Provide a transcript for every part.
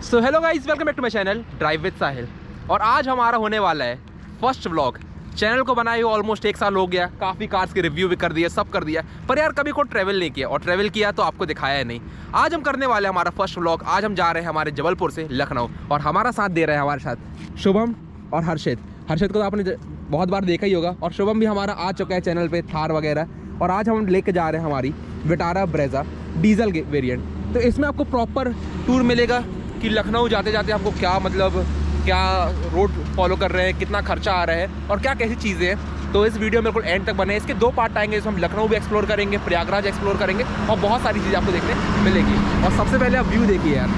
So hello guys, welcome back to my channel drive with Sahil. और आज हमारा होने वाला है फर्स्ट व्लॉग। चैनल को बनाए हुए ऑलमोस्ट 1 साल हो गया। काफ़ी कार्स के रिव्यू भी कर दिया, सब कर दिया, पर यार कभी कोई ट्रैवल नहीं किया, और ट्रैवल किया तो आपको दिखाया नहीं। आज हम करने वाले हैं हमारा फर्स्ट व्लॉग। आज हम जा रहे हैं हमारे जबलपुर से लखनऊ, और हमारा साथ दे रहे हैं हमारे साथ शुभम और हर्षित को तो आपने बहुत बार देखा ही होगा, और शुभम भी हमारा आ चुका है चैनल पे थार वगैरह। और आज हम लेके जा रहे हैं हमारी विटारा ब्रेजा डीजल वेरिएंट। तो इसमें आपको प्रॉपर टूर मिलेगा कि लखनऊ जाते जाते आपको क्या रोड फॉलो कर रहे हैं, कितना खर्चा आ रहा है और क्या कैसी चीज़ें हैं। तो इस वीडियो में बिल्कुल एंड तक बने। इसके 2 पार्ट आएंगे, जिसमें हम लखनऊ भी एक्सप्लोर करेंगे, प्रयागराज एक्सप्लोर करेंगे, और बहुत सारी चीज़ें आपको देखने मिलेगी। और सबसे पहले आप व्यू देखिए यार,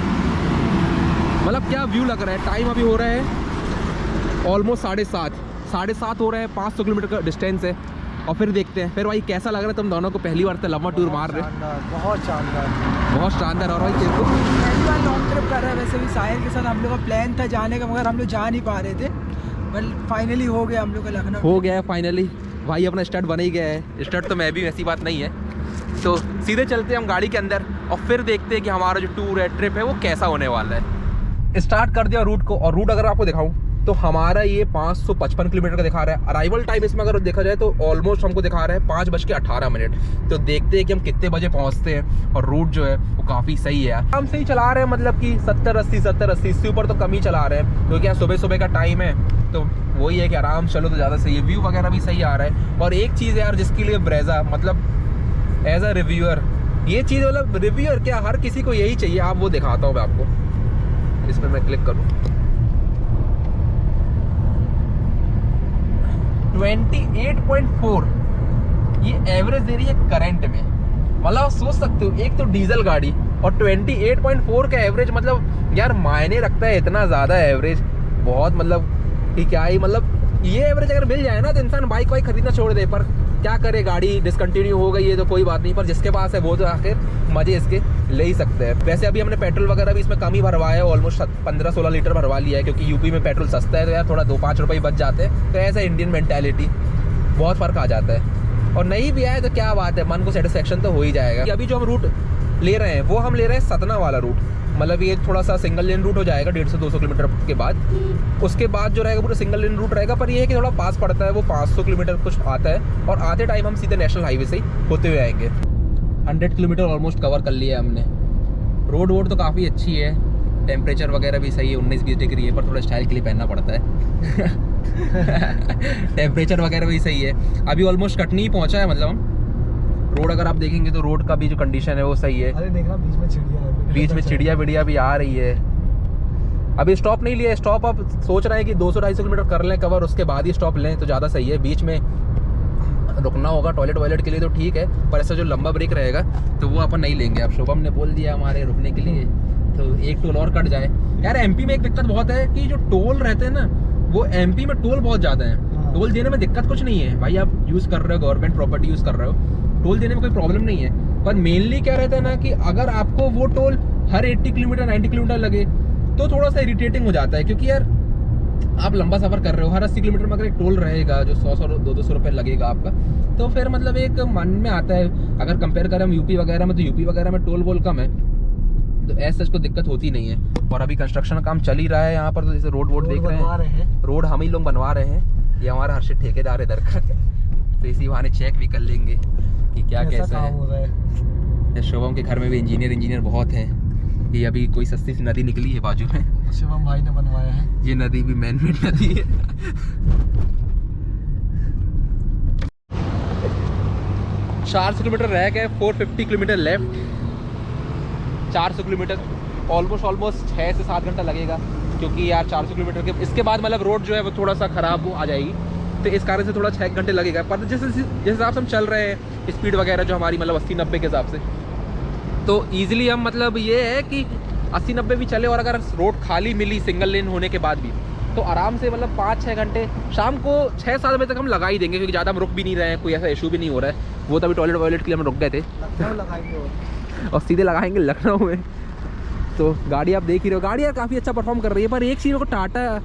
मतलब क्या व्यू लग रहा है। टाइम अभी हो रहा है ऑलमोस्ट 7:30 हो रहा है। 500 किलोमीटर का डिस्टेंस है। और फिर देखते हैं फिर भाई कैसा लग रहा है। तुम दोनों को पहली बार तो लंबा टूर मार रहे हैं। बहुत शानदार। और भाई तेरे को पहली बार लॉन्ग ट्रिप कर रहे हैं। वैसे भी साहिल के साथ हम लोग का प्लान था जाने का, मगर हम लोग जा नहीं पा रहे थे। बट फाइनली हो गया हम लोग का लखनऊ। हो गया है फाइनली। भाई अपना स्टार्ट बन ही गया है। स्टार्ट तो मैं भी, ऐसी बात नहीं है। तो सीधे चलते हैं हम गाड़ी के अंदर, और फिर देखते हैं कि हमारा जो टूर है, ट्रिप है, वो कैसा होने वाला है। स्टार्ट कर दिया रूट को, और रूट अगर आपको दिखाऊं तो हमारा ये 555 किलोमीटर का दिखा रहा है। अराइवल टाइम इसमें अगर देखा जाए तो ऑलमोस्ट हमको दिखा रहा है 5:18। तो देखते हैं कि हम कितने बजे पहुंचते हैं। और रूट जो है वो काफ़ी सही है। हम सही चला रहे हैं, मतलब कि 70-80 इससे ऊपर तो कम ही चला रहे हैं, क्योंकि यहाँ सुबह का टाइम है। तो वही है कि आराम चलो तो ज़्यादा सही है। व्यू वगैरह भी सही आ रहा है। और एक चीज़ है यार, जिसके लिए ब्रेजा, मतलब एज अ रिव्यूअर, ये चीज़, मतलब रिव्यूअर क्या, हर किसी को यही चाहिए। आप वो दिखाता हूँ मैं आपको। इस पर मैं क्लिक करूँ, 28.4 ये एवरेज दे रही है करंट में। मतलब आप सोच सकते हो, एक तो डीजल गाड़ी और 28.4 का एवरेज, मतलब यार मायने रखता है इतना ज़्यादा एवरेज। बहुत मतलब कि क्या ही, मतलब ये एवरेज अगर मिल जाए ना तो इंसान बाइक खरीदना छोड़ दे। पर क्या करे, गाड़ी डिसकंटिन्यू हो गई है तो कोई बात नहीं, पर जिसके पास है वो तो आखिर मजे इसके ले ही सकते हैं। वैसे अभी हमने पेट्रोल वगैरह भी इसमें कम ही भरवाया है। ऑलमोस्ट 15-16 लीटर भरवा लिया है, क्योंकि यूपी में पेट्रोल सस्ता है, तो यार थोड़ा 2-5 रुपये बच जाते हैं। तो ऐसा इंडियन मेंटालिटी, बहुत फ़र्क आ जाता है। और नहीं भी आए तो क्या बात है, मन को सेटिस्फेक्शन तो हो ही जाएगा। अभी जो हम रूट ले रहे हैं वो हम ले रहे हैं सतना वाला रूट। मतलब ये थोड़ा सा सिंगल लेन रूट हो जाएगा 150-200 किलोमीटर के बाद। उसके बाद जो रहेगा पूरा सिंगल लेन रूट रहेगा। पर ये है कि थोड़ा पास पड़ता है, वो 500 किलोमीटर कुछ आता है। और आते टाइम हम सीधे नेशनल हाईवे से ही होते हुए आएंगे। 100 किलोमीटर ऑलमोस्ट कवर कर लिया है हमने। रोड तो काफ़ी अच्छी है, टेम्परेचर वगैरह भी सही है, 19-20 डिग्री है, पर थोड़ा स्टाइल के लिए पहनना पड़ता है। टेम्परेचर वगैरह भी सही है। अभी ऑलमोस्ट कटनी ही पहुँचा है। मतलब हम रोड अगर आप देखेंगे तो रोड का भी जो कंडीशन है वो सही है। अरे देखना, बीच में चिड़िया विड़िया भी आ रही है। अभी स्टॉप नहीं लिया। स्टॉप अब सोच रहे हैं कि 200-250 किलोमीटर कर लें कवर, उसके बाद ही स्टॉप लें तो ज़्यादा सही है। बीच में रुकना होगा टॉयलेट के लिए तो ठीक है, पर ऐसा जो लंबा ब्रेक रहेगा तो वो अपन नहीं लेंगे। अब शुभम ने बोल दिया हमारे रुकने के लिए, तो एक टोल और कट जाए। यार एमपी में एक दिक्कत बहुत है कि जो टोल रहते हैं ना, वो एमपी में टोल बहुत ज़्यादा है। टोल देने में दिक्कत कुछ नहीं है भाई, आप यूज़ कर रहे हो, गवर्नमेंट प्रॉपर्टी यूज़ कर रहे हो, टोल देने में कोई प्रॉब्लम नहीं है। पर मेनली क्या रहता है ना, कि अगर आपको वो टोल हर 80 किलोमीटर 90 किलोमीटर लगे तो थोड़ा सा इरिटेटिंग हो जाता है। क्योंकि यार आप लंबा सफ़र कर रहे हो, हर 80 किलोमीटर में अगर एक टोल रहेगा जो 100-200 रुपये लगेगा आपका, तो फिर मतलब एक मन में आता है। अगर कंपेयर करें हम यूपी वगैरह में, तो यूपी वगैरह में टोल वोल कम है, तो ऐसा कोई दिक्कत होती नहीं है। और अभी कंस्ट्रक्शन का काम चल ही रहा है यहाँ पर। तो जैसे रोड देख रहे हैं, रोड हम ही लोग बनवा रहे हैं। ये हमारा हर्षित ठेकेदार है इधर का। तो इसी बहाने चेक भी कर लेंगे कि क्या कैसा है। शुभम के घर में भी इंजीनियर बहुत हैं। ये अभी कोई सस्ती सी नदी निकली है बाजू में, शुभम भाई ने बनवाया है। ये नदी भी मैन मेड नदी है। 400 किलोमीटर रह गए, 450 किलोमीटर लेफ्ट। 400 किलोमीटर ऑलमोस्ट 6 से 7 घंटा लगेगा, क्योंकि यार 400 किलोमीटर के इसके बाद मतलब रोड जो है वो थोड़ा सा ख़राब आ जाएगी, तो इस कारण से थोड़ा 6 घंटे लगेगा। पर जिस हिसाब से हम चल रहे हैं, स्पीड वगैरह जो हमारी मतलब 80-90 के हिसाब से, तो ईजिली हम मतलब ये है कि 80-90 भी चले। और अगर रोड खाली मिली सिंगल लेन होने के बाद भी, तो आराम से मतलब 5-6 घंटे शाम को 6-7 बजे तक हम लगा ही देंगे, क्योंकि ज़्यादा हम रुक भी नहीं रहे हैं, कोई ऐसा इशू भी नहीं हो रहा है। वो तो अभी टॉयलेट के लिए हम रुक गए थे, और सीधे लगाएंगे लखनऊ में। तो गाड़ी आप देख ही रहे हो, गाड़ी यार काफ़ी अच्छा परफॉर्म कर रही है। पर एक चीज़ को टाटा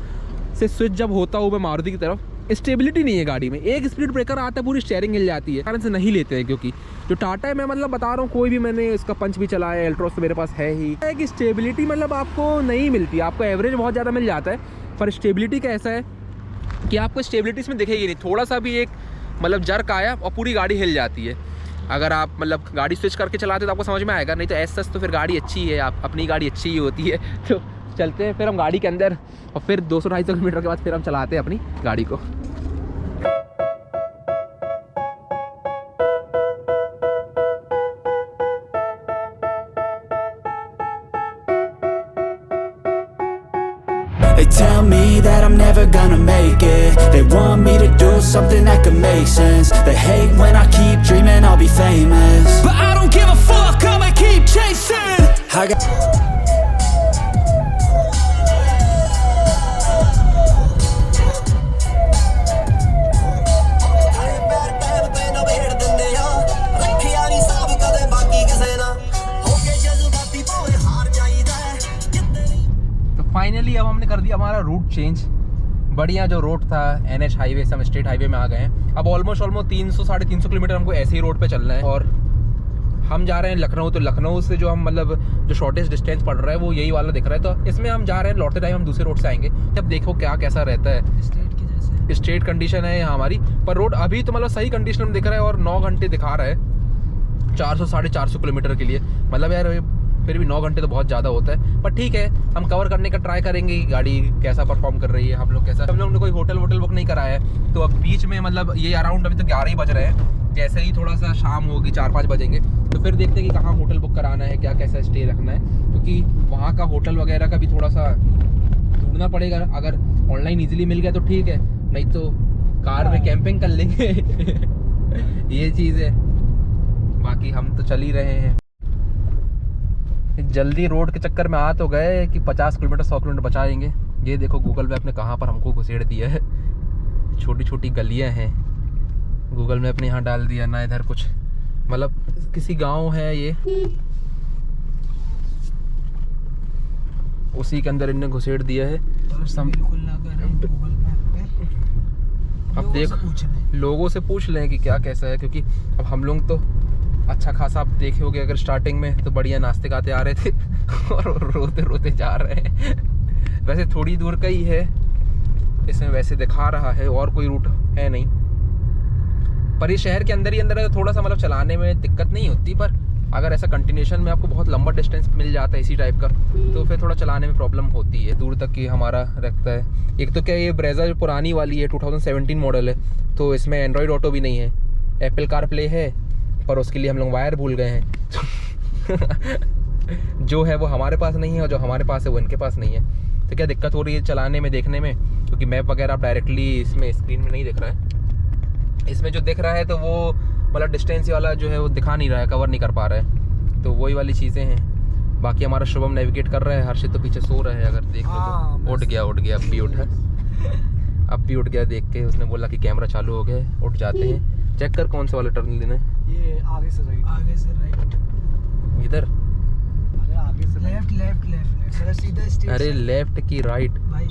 से स्विच जब होता हूँ मैं मारुति की तरफ, स्टेबिलिटी नहीं है गाड़ी में। एक स्पीड ब्रेकर आता है पूरी स्टीयरिंग हिल जाती है, कारण से नहीं लेते हैं। क्योंकि जो टाटा है, मैं मतलब बता रहा हूँ, कोई भी मैंने इसका पंच भी चलाया है, एल्ट्रोस तो मेरे पास है ही, है कि स्टेबिलिटी मतलब आपको नहीं मिलती। आपको एवरेज बहुत ज़्यादा मिल जाता है, पर स्टेबिलिटी का ऐसा है कि आपको स्टेबिलिटी इसमें दिखेगी नहीं। थोड़ा सा भी एक मतलब जर्क आया और पूरी गाड़ी हिल जाती है। अगर आप मतलब गाड़ी स्विच करके चलाते तो आपको समझ में आएगा, नहीं तो ऐसा तो फिर गाड़ी अच्छी है, आप अपनी गाड़ी अच्छी ही होती है। तो चलते हैं फिर हम गाड़ी के अंदर, और फिर 200-250 किलोमीटर के बाद फिर हम चलाते हैं अपनी गाड़ी को। They tell me that I'm never gonna make it. They want me to do something that could make sense. They hate when I keep dreaming I'll be famous, but I don't give a fuck, I'ma keep chasing. I got finally अब हमने कर दिया हमारा route change. बढ़िया जो road था NH highway से हम स्टेट हाईवे में आ गए हैं। अब ऑलमोस्ट 300-350 किलोमीटर हमको ऐसे ही रोड पे चलना है, और हम जा रहे हैं लखनऊ। तो लखनऊ से जो हम मतलब जो शॉर्टेस्ट डिस्टेंस पड़ रहा है वो यही वाला दिख रहा है, तो इसमें हम जा रहे हैं। लौटते टाइम हम दूसरे रोड से आएंगे। जब देखो क्या कैसा रहता है, स्टेट की जैसे स्टेट कंडीशन है यहाँ हमारी, पर रोड अभी तो मतलब सही कंडीशन में दिख रहा है, और 9 घंटे दिखा रहा है 400-450 किलोमीटर के लिए। मतलब यार फिर भी 9 घंटे तो बहुत ज़्यादा होता है, पर ठीक है, हम कवर करने का ट्राई करेंगे कि गाड़ी कैसा परफॉर्म कर रही है। हम लोग ने कोई होटल बुक नहीं कराया है, तो अब बीच में मतलब ये अराउंड अभी तो 11 ही बज रहे हैं। जैसे ही थोड़ा सा शाम होगी, 4-5 बजेंगे, तो फिर देखते हैं कि कहाँ होटल बुक कराना है, क्या कैसा स्टे रखना है। क्योंकि वहाँ का होटल वगैरह का भी थोड़ा सा ढूंढना पड़ेगा। अगर ऑनलाइन ईजिली मिल गया तो ठीक है, नहीं तो कार में कैंपिंग कर लेंगे। ये चीज़ है। बाकी हम तो चल ही रहे हैं। जल्दी रोड के चक्कर में आ तो गए कि 50 किलोमीटर 100 किलोमीटर बचाएंगे। ये देखो गूगल मैप ने कहाँ पर हमको घुसेड़ दिया है। छोटी छोटी गलियाँ हैं, गूगल मैप ने यहाँ डाल दिया ना। इधर कुछ मतलब किसी गांव है, ये उसी के अंदर इनने घुसेड़ दिया है। बिल्कुल ना करें गूगल मैप पे। अब देख, लोगों से पूछ लें कि क्या कैसा है, क्योंकि अब हम लोग तो अच्छा खासा आप देखे होगे, अगर स्टार्टिंग में तो बढ़िया नाश्ते खाते आ रहे थे और रोते रोते जा रहे हैं। वैसे थोड़ी दूर का ही है, इसमें वैसे दिखा रहा है, और कोई रूट है नहीं। पर ये शहर के अंदर ही अंदर है, तो थोड़ा सा मतलब चलाने में दिक्कत नहीं होती। पर अगर ऐसा कंटिन्यूशन में आपको बहुत लंबा डिस्टेंस मिल जाता है इसी टाइप का, तो फिर थोड़ा चलाने में प्रॉब्लम होती है। दूर तक ये हमारा रखता है। एक तो क्या ये ब्रेजा जो पुरानी वाली है, 2017 मॉडल है, तो इसमें एंड्रॉयड ऑटो भी नहीं है। एप्पल कार प्ले है, पर उसके लिए हम लोग वायर भूल गए हैं। जो है वो हमारे पास नहीं है, और जो हमारे पास है वो इनके पास नहीं है। तो क्या दिक्कत हो रही है चलाने में, देखने में, क्योंकि मैप वगैरह आप डायरेक्टली इसमें स्क्रीन में नहीं दिख रहा है। इसमें जो दिख रहा है तो वो मतलब डिस्टेंस वाला जो है वो दिखा नहीं रहा है, कवर नहीं कर पा रहा है। तो वही वाली चीज़ें हैं। बाकी हमारा शुभम नेविगेट कर रहा है, हर्षित तो पीछे सो रहा है, अगर देख लो तो। उठ गया, अब भी उठा, अब भी उठ गया। देख के उसने बोला कि कैमरा चालू हो गया, उठ जाते हैं। चेक कर कौन सा वाला टर्न लेना है। ये आगे से राइट, इधर। अरे आगे से लेफ्ट, सीधा स्ट्रेट। अरे लेफ्ट की राइट भाई,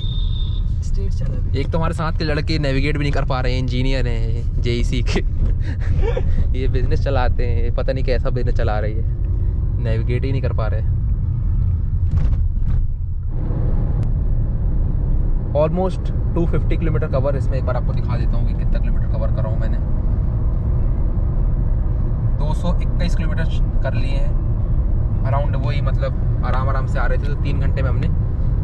स्ट्रेट चला। एक तो हमारे साथ के लड़के नेविगेट भी नहीं कर पा रहे हैं, इंजीनियर हैं JEC के। ये बिजनेस चलाते हैं, पता नहीं कैसा बिजनेस चला रही है, नेविगेट ही नहीं कर पा रहे। Almost 250 kilometre cover. इसमें एक बार आपको दिखा देता हूँ कि कितना किलोमीटर कवर कर रहा हूँ मैंने। 221 किलोमीटर कर लिए हैं अराउंड। वही मतलब आराम से आ रहे थे, तो 3 घंटे में हमने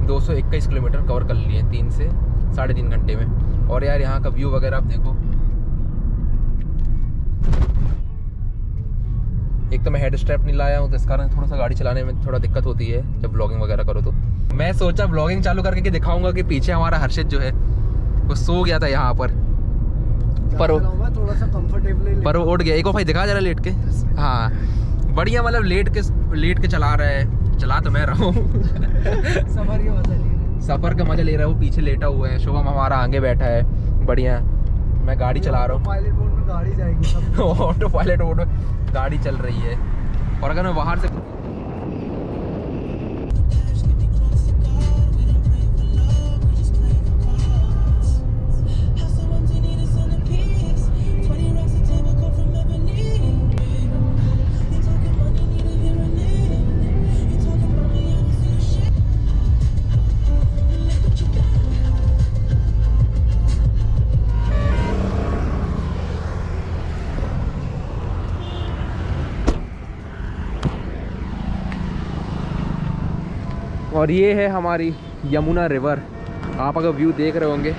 221 किलोमीटर कवर कर लिए, 3 से 3.5 घंटे में। और यार यहाँ का व्यू वगैरह आप देखो। एक तो मैं हेड स्ट्रैप नहीं लाया हूँ, तो इस कारण थोड़ा सा गाड़ी चलाने में थोड़ा दिक्कत होती है जब व्लॉगिंग वगैरह करो। तो मैं सोचा व्लॉगिंग चालू करके कि दिखाऊंगा कि पीछे हमारा हर्षित जो है वो सो गया था यहाँ पर थोड़ा सा कंफर्टेबल, पर वो उठ गया। एक और भाई दिखा जरा लेट के। हाँ बढ़िया, मतलब लेट के चला रहा है। चला तो मैं रहा हूँ। सफ़र का मजा ले रहा है। वो पीछे लेटा हुआ है, शुभम हमारा आगे बैठा है। बढ़िया, मैं गाड़ी चला रहा हूँ। पायलट मोड में गाड़ी जाएगी। ऑटो पायलट मोड में गाड़ी चल रही है। और अगर मैं बाहर से और ये है हमारी यमुना रिवर। आप अगर व्यू देख रहे होंगे,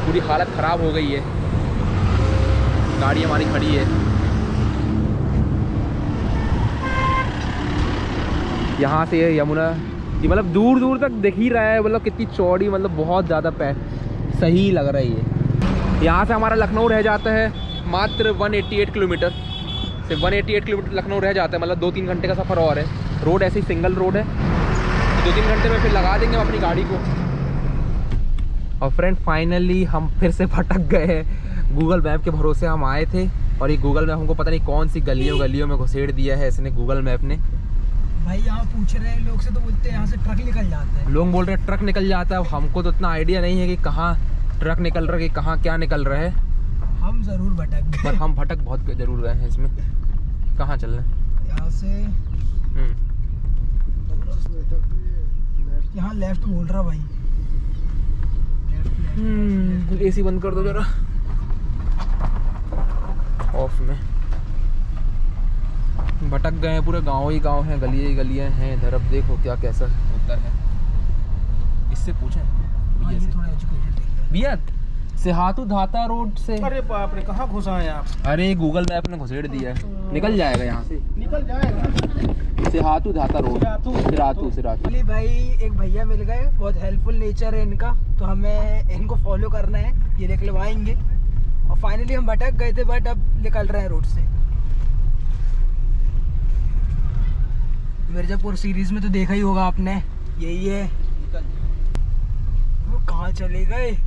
पूरी हालत ख़राब हो गई है, गाड़ी हमारी खड़ी है। यहाँ से ये यमुना, ये मतलब दूर दूर तक दिख ही रहा है, मतलब कितनी चौड़ी, मतलब बहुत ज़्यादा सही लग रही है। यहाँ से हमारा लखनऊ रह जाता है मात्र 188 किलोमीटर। सिर्फ 188 किलोमीटर लखनऊ रह जाता है, मतलब 2-3 घंटे का सफ़र और है। रोड ऐसी सिंगल रोड है, तो 2-3 घंटे में फिर लगा देंगे हम अपनी गाड़ी को। और फ्रेंड फाइनली हम फिर से भटक गए हैं। गूगल मैप के भरोसे हम आए थे और ये गूगल मैप हमको पता नहीं कौन सी गलियों में घुसेड़ दिया है इसने, गूगल मैप ने। भाई यहाँ पूछ रहे हैं लोग से, तो बोलते हैं यहाँ से ट्रक निकल जाता है। लोग बोल रहे हैं ट्रक निकल जाता है। हमको तो इतना आइडिया नहीं है कि कहाँ ट्रक निकल रहा है, कि कहाँ क्या निकल रहा है। हम ज़रूर भटक गए, पर हम भटक बहुत ज़रूर गए हैं इसमें। कहाँ चल रहे हैं? यहाँ से यहाँ लेफ्ट बोल रहा भाई। एसी बंद कर दो जरा, ऑफ में। भटक गए हैं, पूरे गांव ही गांव हैं, गलियाँ ही गलियाँ हैं इधर। अब देखो क्या कैसा होता है, इससे पूछें भैया से। थोड़ा एजुकेटेड दिख रहा है भैया सिहातू धाता रोड से। अरे बाप रे, कहाँ घुसा है आप? अरे गूगल मैप ने घुसेड़ दिया है, निकल जाएगा यहाँ से, निकल जाएगा। सिहातू धाता रोड, सिरातू। अली भाई एक भैया मिल गए, बहुत हेल्पफुल नेचर है इनका, तो हमें इनको फॉलो करना है, ये निकलवाएंगे। और फाइनली हम भटक गए थे, बट अब निकल रहे हैं रोड से। मिर्जापुर सीरीज में तो देखा ही होगा आपने, यही है। वो कहाँ चले गए?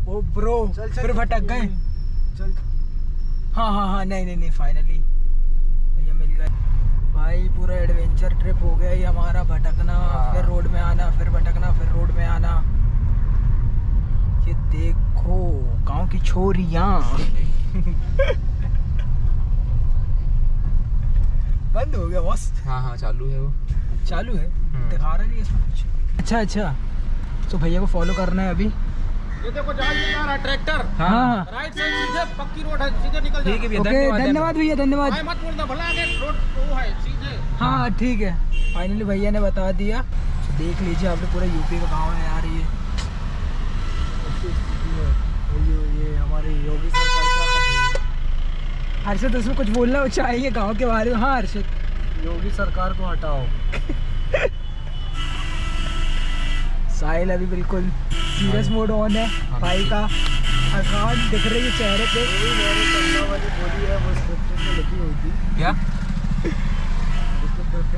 ओ ब्रो, फिर भटक गए। हाँ, नहीं, फाइनली भैया मिल गए। भाई पूरा एडवेंचर ट्रिप हो गया ये हमारा, भटकना फिर रोड में आना, फिर भटकना फिर रोड में आना। ये देखो गांव की छोरियां। बंद हो गया बॉस? हाँ चालू है, वो चालू है, दिखा रहा नहीं इसमें कुछ। अच्छा, तो भैया को फॉलो करना है अभी। ये देखो जहाज निकल रहा है ट्रैक्टर। हाँ, राइट साइड सीधे पक्की रोड है, सीधे निकल जाओ। ठीक है भैया, ओके, धन्यवाद भैया, धन्यवाद। भाई मत बोलना, भला आगे रोड वो है सीधे। हाँ ठीक है, फाइनली भैया ने बता दिया। तो देख लीजिए, आपने पूरा यूपी का गाँव है यार। ये हमारे योगी सरकार क्या कर रही है? हर्षद उसमें कुछ बोलना चाहिए गांव के बारे में। हाँ हर्षद, योगी सरकार को हटाओ। साहिल अभी बिल्कुल सीरियस मोड ऑन है, भाई का थकान दिख रही है चेहरे पे। वाली बोली है वो स्क्रिप्ट में लिखी हुई थी क्या?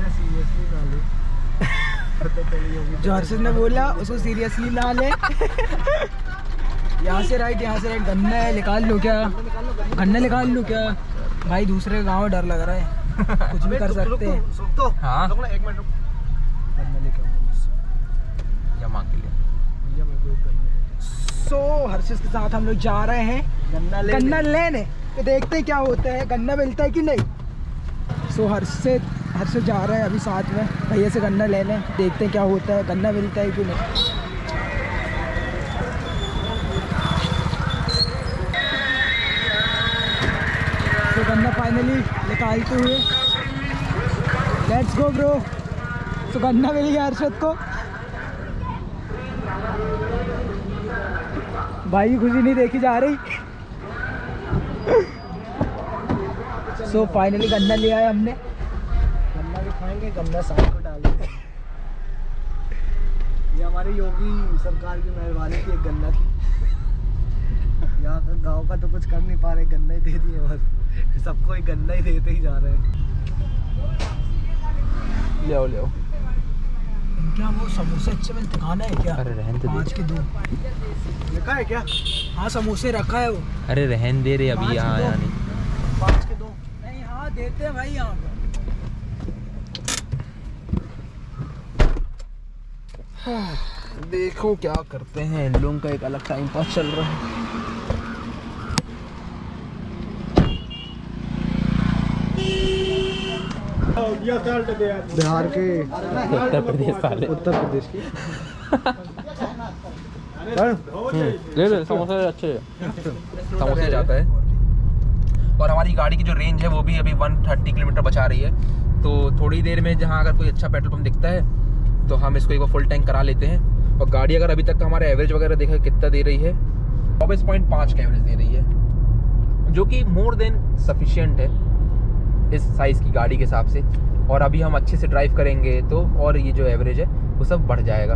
सीरियसली ना ले। जो हर्षद ने बोला उसको सीरियसली ना ले। यहाँ से राइट, यहाँ से राइट। गन्ना है, निकाल लो क्या? गन्ना निकाल लो क्या? भाई दूसरे गांव डर लग रहा है, कुछ भी कर सकते हैं। हाँ, एक मिनट गन्ना लेके जमा के लिए। सो हर्षद के साथ हम लोग जा रहे हैं गन्ना लेने, तो देखते हैं क्या होता है, गन्ना मिलता है कि नहीं। सो हर्षद जा रहा है अभी साथ में भैया से गन्ना लेने, देखते हैं क्या होता है, गन्ना मिलता है कि नहीं। तो गन्ना फाइनली निकालते हुए, लेट्स गो ब्रो। तो गन्ना मिल गया हर्षद को। भाई की खुशी नहीं देखी जा रही। सो फाइनली गन्ना लिया है हमने। गन्ना भी खाएंगे, गन्ना साग को डालेंगे। ये हमारी योगी सरकार की मेहरबानी थी, एक गन्ना की। यहाँ का गांव का तो कुछ कर नहीं पा रहे, गन्ना ही दे दिए बस। सबको ही गन्ना ही देते ही जा रहे हैं। ले आओ। क्या वो समोसे अच्छे मिलते, खाना है क्या? अरे रहन दे। 5 के 2 लिखा है क्या? हाँ समोसे रखा है वो। अरे रहन दे रे, अभी यहाँ आया नहीं। 5 के 2 नहीं, हाँ देते हैं भाई यहाँ पर। देखो क्या करते हैं, इन लोगों का एक अलग टाइम पास चल रहा है। बिहार के, उत्तर प्रदेश वाले, उत्तर प्रदेश की। ले समोसे अच्छे, समोसे जाता है। और हमारी गाड़ी की जो रेंज है वो भी अभी 130 किलोमीटर बचा रही है। तो थोड़ी देर में जहाँ अगर कोई अच्छा पेट्रोल पंप दिखता है तो हम इसको एक बार फुल टैंक करा लेते हैं। और गाड़ी अगर अभी तक का हमारा एवरेज वगैरह देखा कितना दे रही है, 24.5 का एवरेज दे रही है, जो कि मोर देन सफिशिएंट है इस साइज़ की गाड़ी के हिसाब से। और अभी हम अच्छे से ड्राइव करेंगे तो और ये जो एवरेज है वो सब बढ़ जाएगा।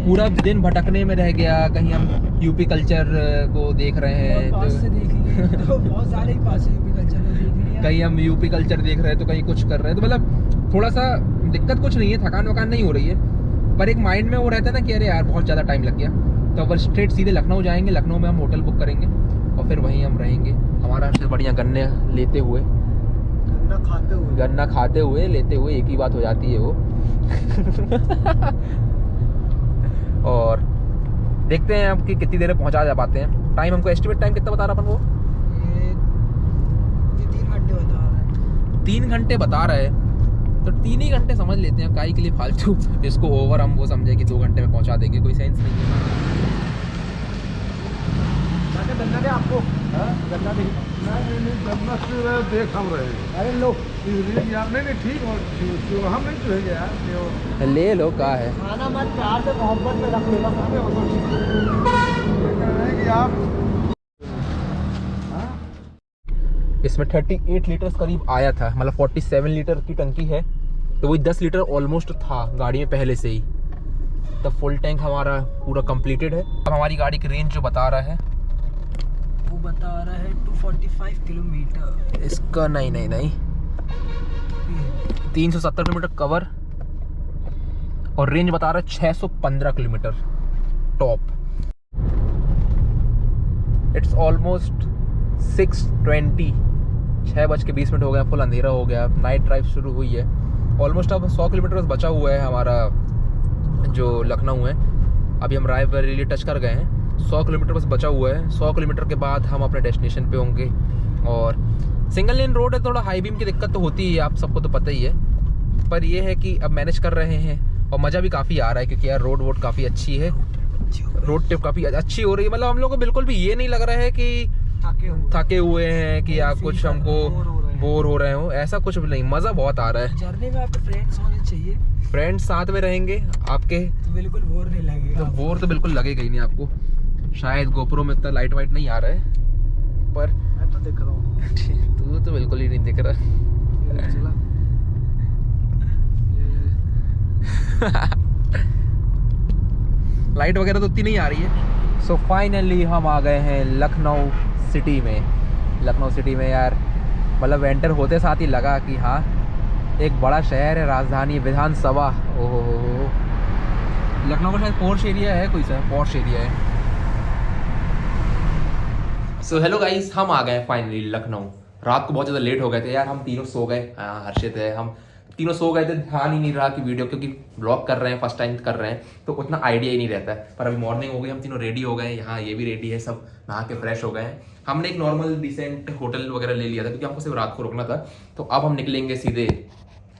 पूरा दिन भटकने में रह गया, कहीं हम यूपी कल्चर को देख रहे हैं पास से तो देख लिए तो बहुत सारे ही पास से यूपी कल्चर को देख लिया। कहीं हम यूपी कल्चर देख रहे हैं तो कहीं कुछ कर रहे हैं, तो मतलब थोड़ा सा दिक्कत कुछ नहीं है, थकान वकान नहीं हो रही है, पर एक माइंड में वो रहता है ना कि अरे यार बहुत ज़्यादा टाइम लग गया। तो अब स्ट्रेट सीधे लखनऊ जाएंगे, लखनऊ में हम होटल बुक करेंगे और फिर वहीं हम रहेंगे। हमारा से बढ़िया गन्ने लेते हुए, गन्ना खाते हुए लेते हुए एक ही बात हो जाती है वो। और देखते हैं अब कि कितनी देर में पहुंचा जा पाते हैं। टाइम हमको एस्टिमेट टाइम कितना बता रहा अपन वो? ये 3 घंटे बता रहा है। 3 घंटे बता रहा है, तो 3 ही घंटे समझ लेते हैं, काई के लिए फालतू इसको ओवर हम वो समझे कि 2 घंटे में पहुंचा देंगे, कोई सेंस नहीं है। गन्ना दे आपको, गन्ना दे गन्ना से देख हम रहे। अरे लो यार, नहीं ठीक हो, हम नहीं चुहेंगे यार, ले लो का है खाना मत प्यार से मोहब्बत में रख लेना। कि आप इसमें 38 लीटर करीब आया था, मतलब 47 लीटर की टंकी है, तो वही 10 लीटर ऑलमोस्ट था गाड़ी में पहले से ही। तो फुल टैंक हमारा पूरा कंप्लीटेड है। अब हमारी गाड़ी की रेंज जो बता रहा है वो बता रहा है 245 किलोमीटर। इसका नहीं 370 किलोमीटर कवर, और रेंज बता रहा है 615 किलोमीटर टॉप। इट्स ऑलमोस्ट 6:20, 6:20 हो गया, फुल अंधेरा हो गया, नाइट ड्राइव शुरू हुई है। ऑलमोस्ट अब 100 किलोमीटर बस बचा हुआ है हमारा जो लखनऊ है। अभी हम रायबरेली टच कर गए हैं, 100 किलोमीटर बस बचा हुआ है। 100 किलोमीटर के बाद हम अपने डेस्टिनेशन पे होंगे। और सिंगल लेन रोड है, थोड़ा हाई बीम की दिक्कत तो होती ही है, आप सबको तो पता ही है, पर ये है कि अब मैनेज कर रहे हैं और मज़ा भी काफ़ी आ रहा है, क्योंकि यार रोड काफ़ी अच्छी है, रोड ट्रिप काफ़ी अच्छी हो रही है। मतलब हम लोग को बिल्कुल भी ये नहीं लग रहा है कि थके हुए हैं कि या कुछ हमको बोर हो रहे हो, ऐसा कुछ भी नहीं, मज़ा बहुत आ रहा है। जर्नी में आपके फ्रेंड्स होने चाहिए, फ्रेंड्स साथ में रहेंगे आपके तो बिल्कुल बोर नहीं लगेगा। तो बोर तो बिल्कुल लगेगा ही नहीं आपको। शायद गोप्रो में इतना लाइट वाइट नहीं आ रहा है, पर मैं तो दिख रहा हूँ। तू तो बिल्कुल ही नहीं दिख रहा। लाइट वगैरह तो उतनी नहीं आ रही है। सो फाइनली हम आ गए हैं लखनऊ सिटी में। लखनऊ सिटी में यार मतलब एंटर होते साथ ही लगा कि हाँ एक बड़ा शहर है, राजधानी, विधानसभा। ओहो, लखनऊ का शायद पॉश एरिया है, कोई सा पॉश एरिया है। सो हेलो गाइस, हम आ गए फाइनली लखनऊ। रात को बहुत ज़्यादा लेट हो गए थे यार, हम तीनों सो गए। हर्षित है, हम तीनों सो गए थे, ध्यान ही नहीं रहा कि वीडियो, क्योंकि ब्लॉग कर रहे हैं, फर्स्ट टाइम कर रहे हैं तो उतना आइडिया ही नहीं रहता है। पर अभी मॉर्निंग हो गई, हम तीनों रेडी हो गए, यहाँ ये भी रेडी है, सब नहा के फ्रेश हो गए हैं। हमने एक नॉर्मल डिसेंट होटल वगैरह ले लिया था क्योंकि हमको सिर्फ रात को रुकना था। तो अब हम निकलेंगे सीधे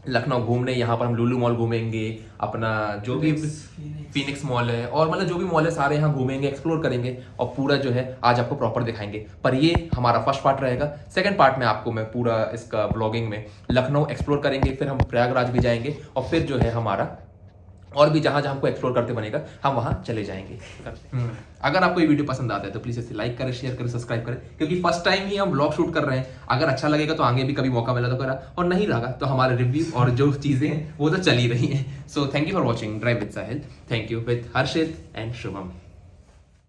लखनऊ घूमने। यहाँ पर हम लुलु मॉल घूमेंगे, अपना जो भी फीनिक्स मॉल है और मतलब जो भी मॉल है सारे यहाँ घूमेंगे, एक्सप्लोर करेंगे और पूरा जो है आज आपको प्रॉपर दिखाएंगे। पर ये हमारा फर्स्ट पार्ट रहेगा। सेकंड पार्ट में आपको मैं पूरा इसका ब्लॉगिंग में लखनऊ एक्सप्लोर करेंगे, फिर हम प्रयागराज भी जाएंगे और फिर जो है हमारा और भी जहाँ जहाँ हमको एक्सप्लोर करते बनेगा हम वहाँ चले जाएंगे। अगर आपको ये वीडियो पसंद आता है तो प्लीज़ इसे लाइक करें, शेयर करें, सब्सक्राइब करें, क्योंकि फर्स्ट टाइम ही हम ब्लॉग शूट कर रहे हैं। अगर अच्छा लगेगा तो आगे भी कभी मौका मिला तो करा, और नहीं लगा तो हमारे रिव्यू और जो चीज़ें हैं वो तो चल ही रही हैं। So thank you for watching drive with Sahil. Thank you with Harshit and Shubham.